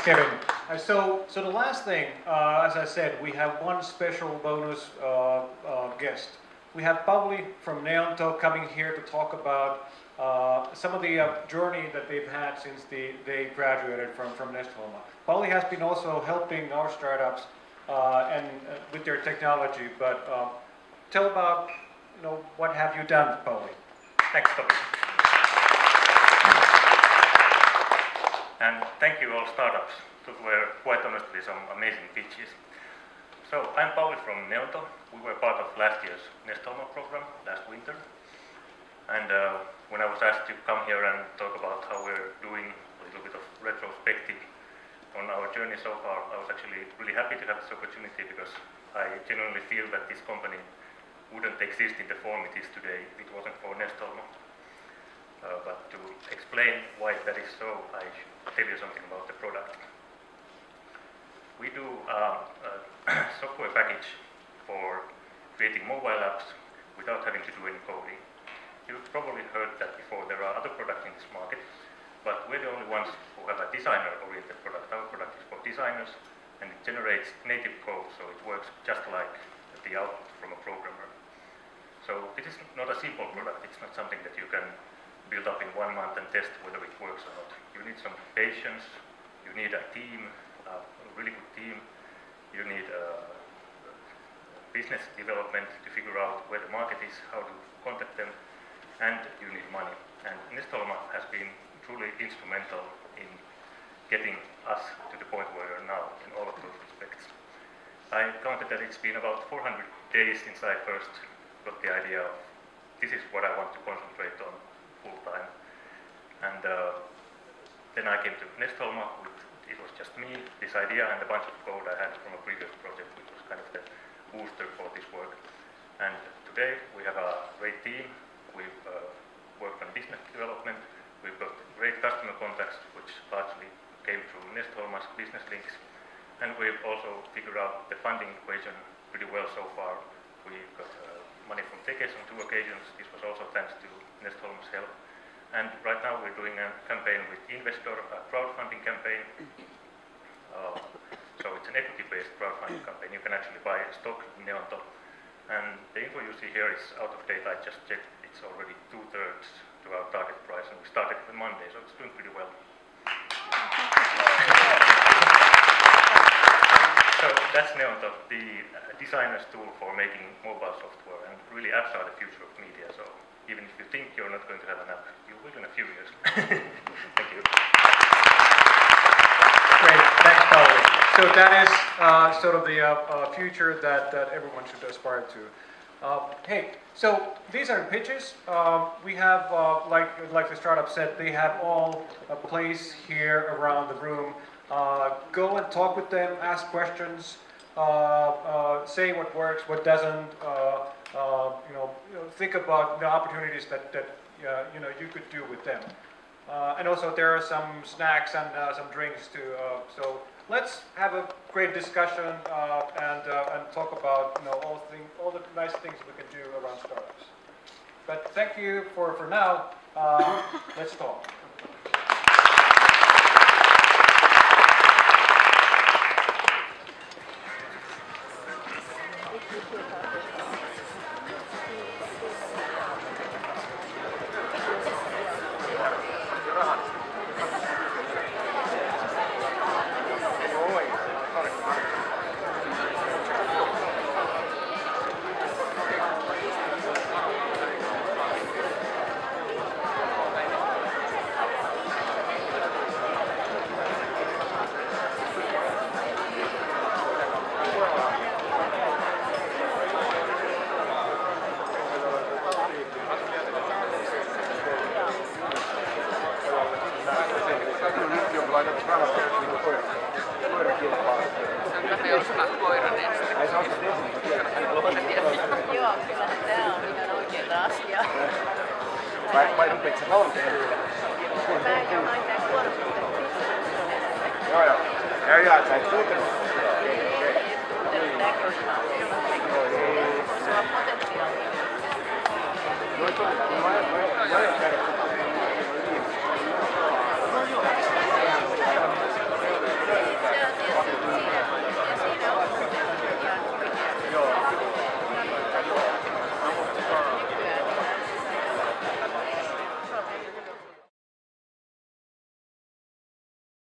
Kevin. So the last thing, as I said, we have one special bonus guest. We have Pauli from Neonto coming here to talk about some of the journey that they've had since they graduated from Nesthoma. Pauli has been also helping our startups and with their technology, but tell about what have you done, Pauli? Thanks, Topi. And thank you all startups who were quite honestly some amazing pitches. So I'm Pauli from Neonto. We were part of last year's Nesthoma program last winter. And when I was asked to come here and talk about how we're doing a little bit of retrospective on our journey so far, I was actually really happy to have this opportunity because I genuinely feel that this company wouldn't exist in the form it is today if it wasn't for Nesthoma. But to explain why that is so, I should tell you something about the product. We do a software package for creating mobile apps without having to do any coding. You've probably heard that before. There are other products in this market, but we're the only ones who have a designer-oriented product. Our product is for designers, and it generates native code, so it works just like the output from a programmer. So it is not a simple product. It's not something that you can build up in 1 month and test whether it works or not. You need some patience, you need a team, a really good team, you need business development to figure out where the market is, how to contact them, and you need money. And Nesthoma has been truly instrumental in getting us to the point where we are now in all of those respects. I counted that it's been about 400 days since I first got the idea of this is what I want to concentrate on full time. And then I came to Nesthoma. It was just me, this idea, and a bunch of code I had from a previous project, which was kind of the booster for this work. And today we have a great team. We've worked on business development. We've got great customer contacts, which largely came through Nesthoma's business links. And we've also figured out the funding equation pretty well so far. We got money from Tekes on 2 occasions. This was also thanks to Nestholma's help. And right now we're doing a campaign with Investor, a crowdfunding campaign. So it's an equity-based crowdfunding campaign. You can actually buy stock in Neonto. And the info you see here is out of date. I just checked. It's already 2/3 to our target price, and we started on Monday, so it's doing pretty well. So that's Neonto, the designer's tool for making mobile software, and really apps are the future of media. So even if you think you're not going to have an app, you will in a few years. Thank you. Great, thanks, Pauli. So that is sort of the future that everyone should aspire to. Hey, so these are pitches. We have, like the startup said, they have all a place here around the room. Go and talk with them, ask questions, say what works, what doesn't. Think about the opportunities that you could do with them. And also there are some snacks and some drinks too. So let's have a great discussion and talk about all the nice things we can do around startups. But thank you for now. Let's talk. Vai rupeat sä valmiin? Joo. Ja, sä et suutellut. Okei.